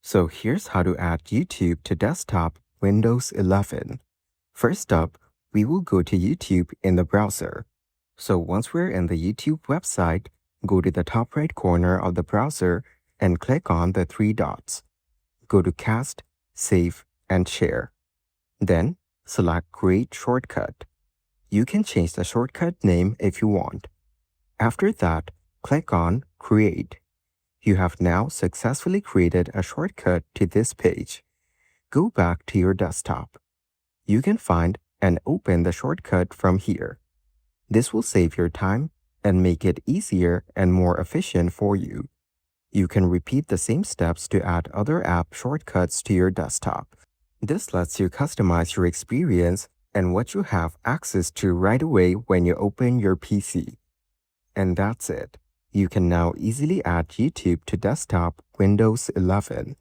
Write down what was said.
So here's how to add YouTube to desktop Windows 11. First up, we will go to YouTube in the browser. So once we're in the YouTube website, go to the top right corner of the browser and click on the three dots. Go to Cast, Save, and Share. Then select Create Shortcut. You can change the shortcut name if you want. After that, click on Create. You have now successfully created a shortcut to this page. Go back to your desktop. You can find and open the shortcut from here. This will save your time and make it easier and more efficient for you. You can repeat the same steps to add other app shortcuts to your desktop. This lets you customize your experience and what you have access to right away when you open your PC. And that's it. You can now easily add YouTube to desktop Windows 11.